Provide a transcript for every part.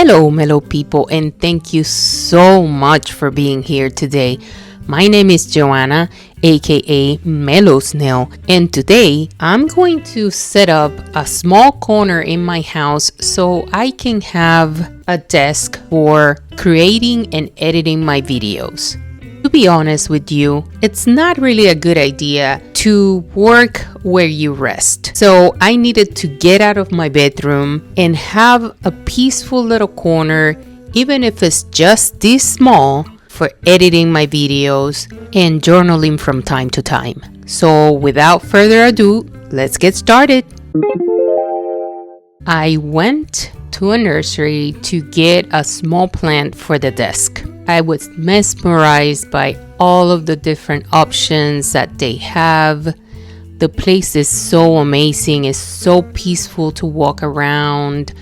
Hello, Mellow people, and thank you so much for being here today. My name is Joanna, aka Mellow Snail, and today I'm going to set up a small corner in my house so I can have a desk for creating and editing my videos. To be honest with you, it's not really a good idea to work where you rest. So I needed to get out of my bedroom and have a peaceful little corner, even if it's just this small, for editing my videos and journaling from time to time. So without further ado, let's get started. I went to a nursery to get a small plant for the desk. I was mesmerized by all of the different options that they have. The place is so amazing. It's so peaceful to walk around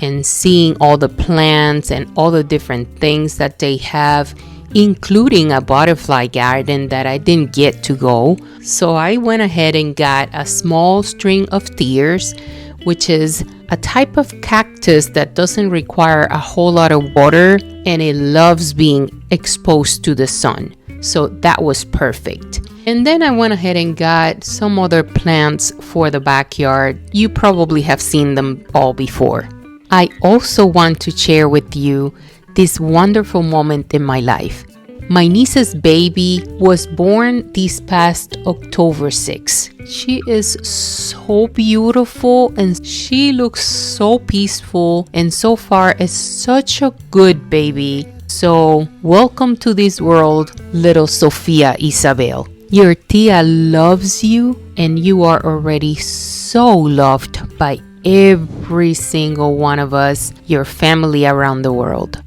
and seeing all the plants and all the different things that they have, including a butterfly garden that I didn't get to go. So I went ahead and got a small string of tears, which is a type of cactus that doesn't require a whole lot of water and it loves being exposed to the sun. So that was perfect. And then I went ahead and got some other plants for the backyard. You probably have seen them all before. I also want to share with you this wonderful moment in my life. My niece's baby was born this past October 6th. She is so beautiful and she looks so peaceful, and so far is such a good baby. So welcome to this world, little Sofia Isabel. Your tia loves you and you are already so loved by every single one of us, your family around the world.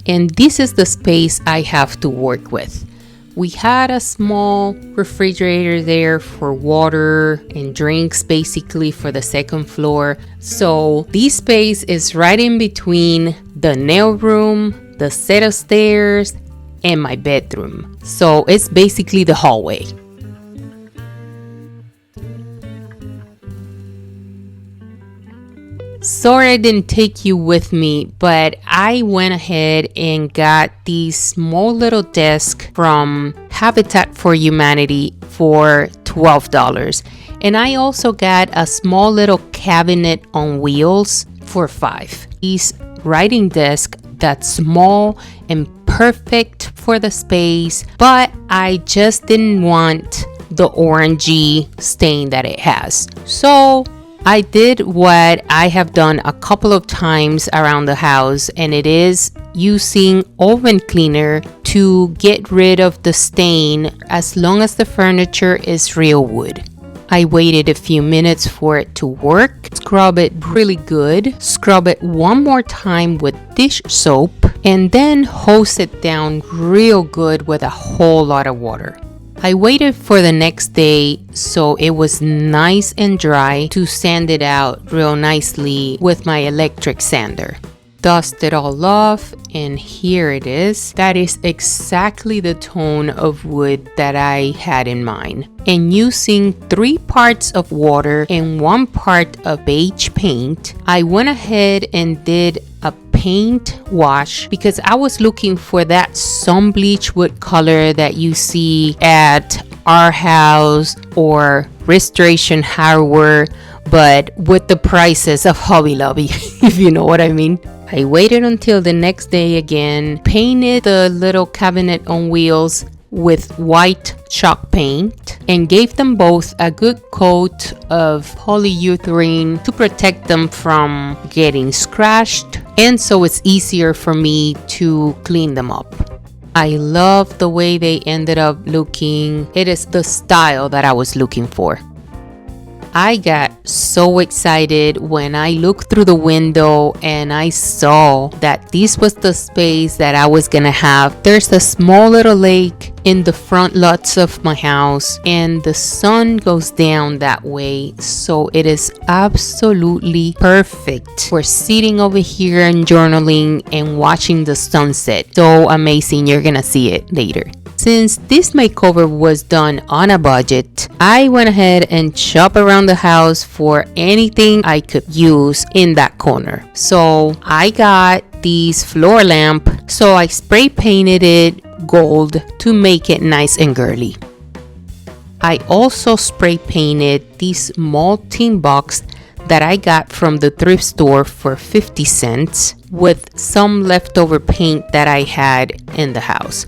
And this is the space I have to work with. We had a small refrigerator there for water and drinks, basically for the second floor. So this space is right in between the nail room, the set of stairs, and my bedroom. So it's basically the hallway. Sorry I didn't take you with me, but I went ahead and got these small little desk from Habitat for Humanity for $12. And I also got a small little cabinet on wheels for $5. This writing desk that's small and perfect for the space, but I just didn't want the orangey stain that it has. So I did what I have done a couple of times around the house, and it is using oven cleaner to get rid of the stain as long as the furniture is real wood. I waited a few minutes for it to work, scrub it really good, scrub it one more time with dish soap, and then hose it down real good with a whole lot of water. I waited for the next day so it was nice and dry to sand it out real nicely with my electric sander. Dust it all off, and here it is. That is exactly the tone of wood that I had in mind. And using 3 parts of water and 1 part of beige paint, I went ahead and did a paint wash because I was looking for that sun bleach wood color that you see at our house or Restoration Hardware, but with the prices of Hobby Lobby, if you know what I mean. I waited until the next day again, painted the little cabinet on wheels with white chalk paint, and gave them both a good coat of polyurethane to protect them from getting scratched, and so it's easier for me to clean them up. I love the way they ended up looking. It is the style that I was looking for. I got so excited when I looked through the window and I saw that this was the space that I was gonna have. There's a small little lake in the front lots of my house and the sun goes down that way, so it is absolutely perfect for sitting over here and journaling and watching the sunset. So amazing, you're gonna see it later. Since this makeover was done on a budget, I went ahead and shopped around the house for anything I could use in that corner. So I got this floor lamp, so I spray painted it gold to make it nice and girly. I also spray painted this small tin box that I got from the thrift store for 50 cents with some leftover paint that I had in the house.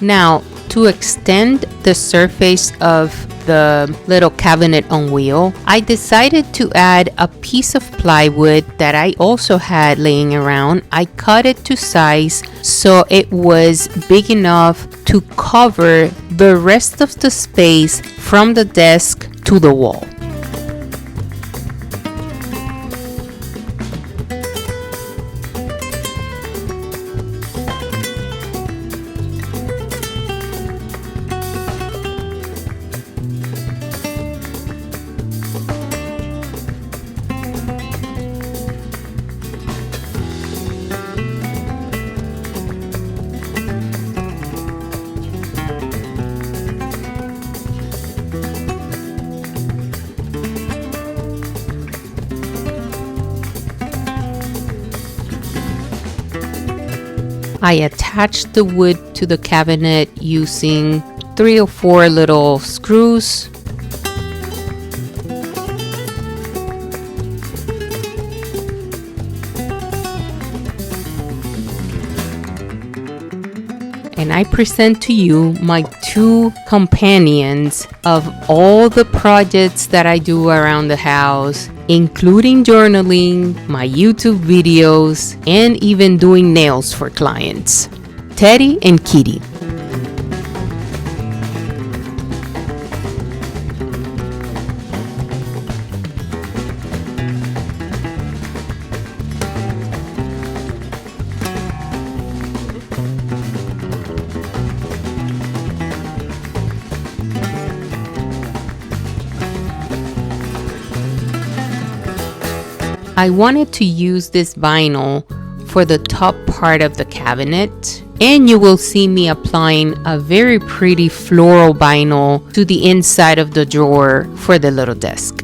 Now, to extend the surface of the little cabinet on wheel, I decided to add a piece of plywood that I also had laying around. I cut it to size so it was big enough to cover the rest of the space from the desk to the wall. I attached the wood to the cabinet using 3 or 4 little screws. And I present to you my 2 companions of all the projects that I do around the house, including journaling, my YouTube videos, and even doing nails for clients. Teddy and Kitty. I wanted to use this vinyl for the top part of the cabinet, and you will see me applying a very pretty floral vinyl to the inside of the drawer for the little desk.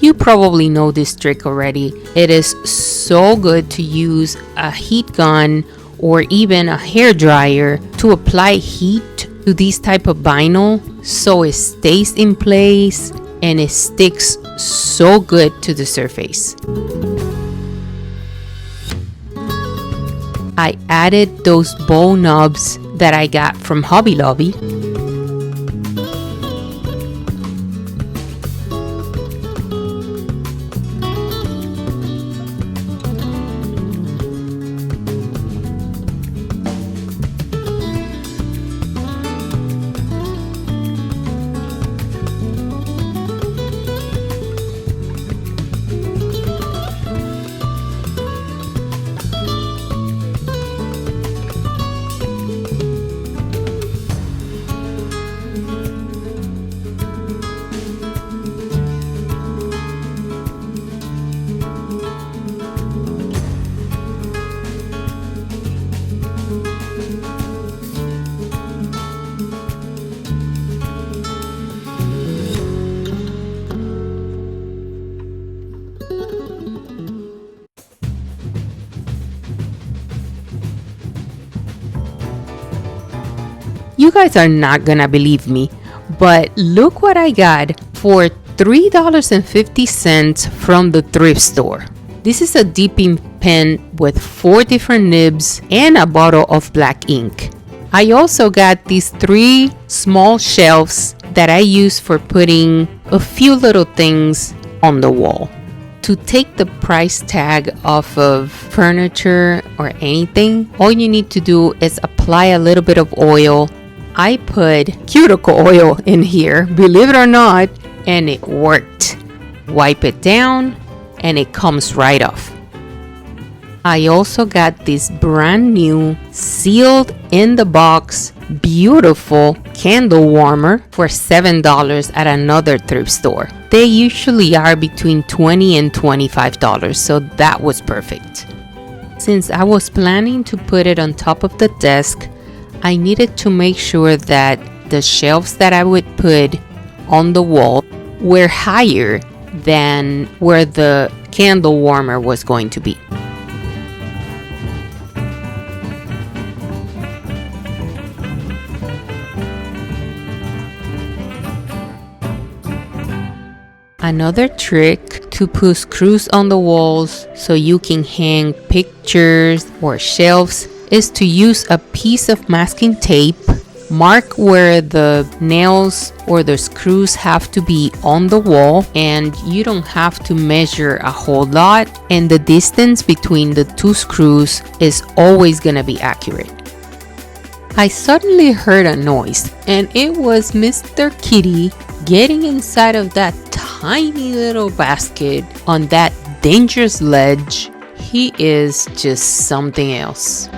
You probably know this trick already. It is so good to use a heat gun or even a hair dryer to apply heat to this type of vinyl so it stays in place and it sticks so good to the surface. I added those bow knobs that I got from Hobby Lobby. You guys are not gonna believe me, but look what I got for $3.50 from the thrift store. This is a dipping pen with 4 different nibs and a bottle of black ink. I also got these 3 small shelves that I use for putting a few little things on the wall. To take the price tag off of furniture or anything, all you need to do is apply a little bit of oil. I put cuticle oil in here, believe it or not, and it worked. Wipe it down and it comes right off. I also got this brand new, sealed in the box, beautiful candle warmer for $7 at another thrift store. They usually are between $20 and $25, so that was perfect. Since I was planning to put it on top of the desk, I needed to make sure that the shelves that I would put on the wall were higher than where the candle warmer was going to be. Another trick to put screws on the walls so you can hang pictures or shelves is to use a piece of masking tape. Mark where the nails or the screws have to be on the wall, and you don't have to measure a whole lot, and the distance between the 2 screws is always gonna be accurate. I suddenly heard a noise, and it was Mr. Kitty getting inside of that tiny little basket on that dangerous ledge. He is just something else.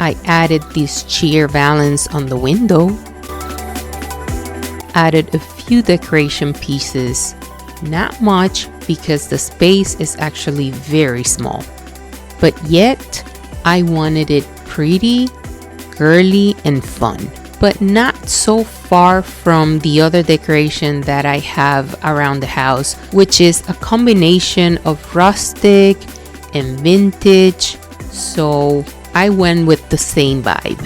I added this cheer valance on the window. Added a few decoration pieces. Not much because the space is actually very small. But yet, I wanted it pretty, girly, and fun. But not so far from the other decoration that I have around the house, which is a combination of rustic and vintage. So I went with the same vibe.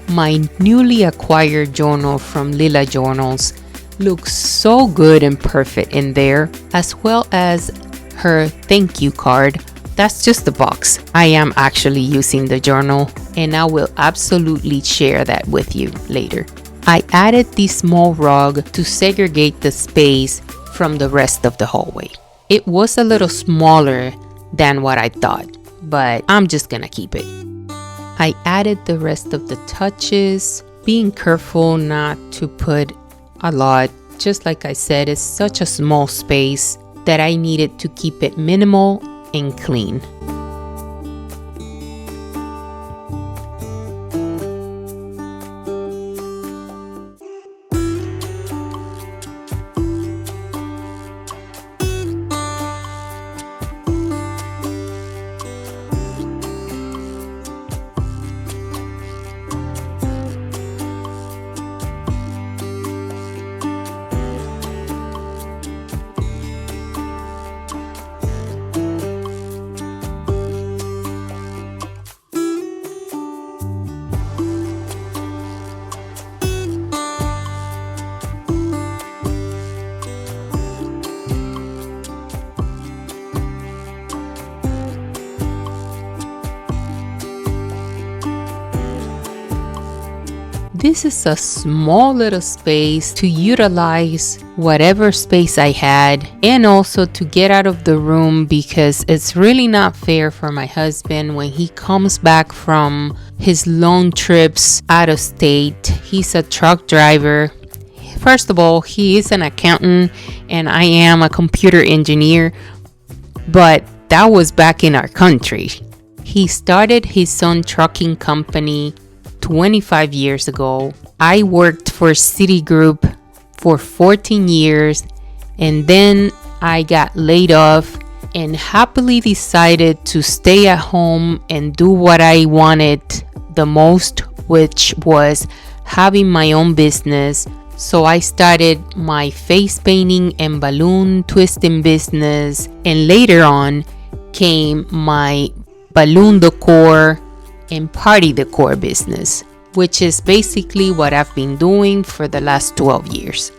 My newly acquired journal from Lila Journals looks so good and perfect in there, as well as her thank you card. That's just the box. I am actually using the journal, and I will absolutely share that with you later. I added this small rug to segregate the space from the rest of the hallway. It was a little smaller than what I thought, but I'm just gonna keep it. I added the rest of the touches, being careful not to put a lot. Just like I said, it's such a small space that I needed to keep it minimal and clean. This is a small little space to utilize whatever space I had, and also to get out of the room, because it's really not fair for my husband when he comes back from his long trips out of state. He's a truck driver. First of all, he is an accountant and I am a computer engineer, but that was back in our country. He started his own trucking company 25 years ago. I worked for Citigroup for 14 years and then I got laid off and happily decided to stay at home and do what I wanted the most, which was having my own business. So I started my face painting and balloon twisting business, and later on came my balloon decor and party decor business, which is basically what I've been doing for the last 12 years.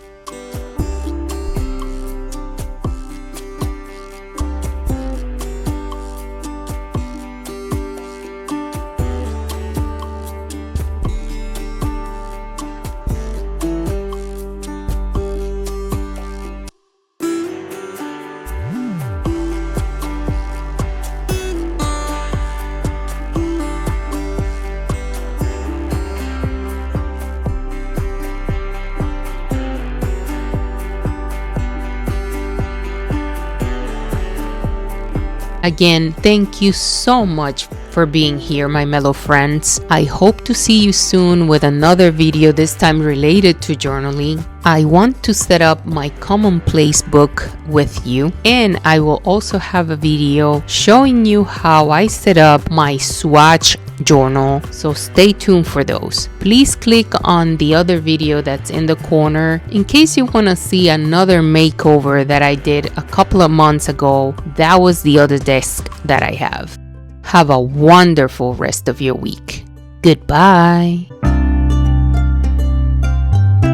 Again, thank you so much for being here, my mellow friends. I hope to see you soon with another video, this time related to journaling. I want to set up my commonplace book with you, and I will also have a video showing you how I set up my swatch journal, so stay tuned for those. Please click on the other video that's in the corner in case you want to see another makeover that I did a couple of months ago. That was the other desk that I have. Have a wonderful rest of your week. Goodbye.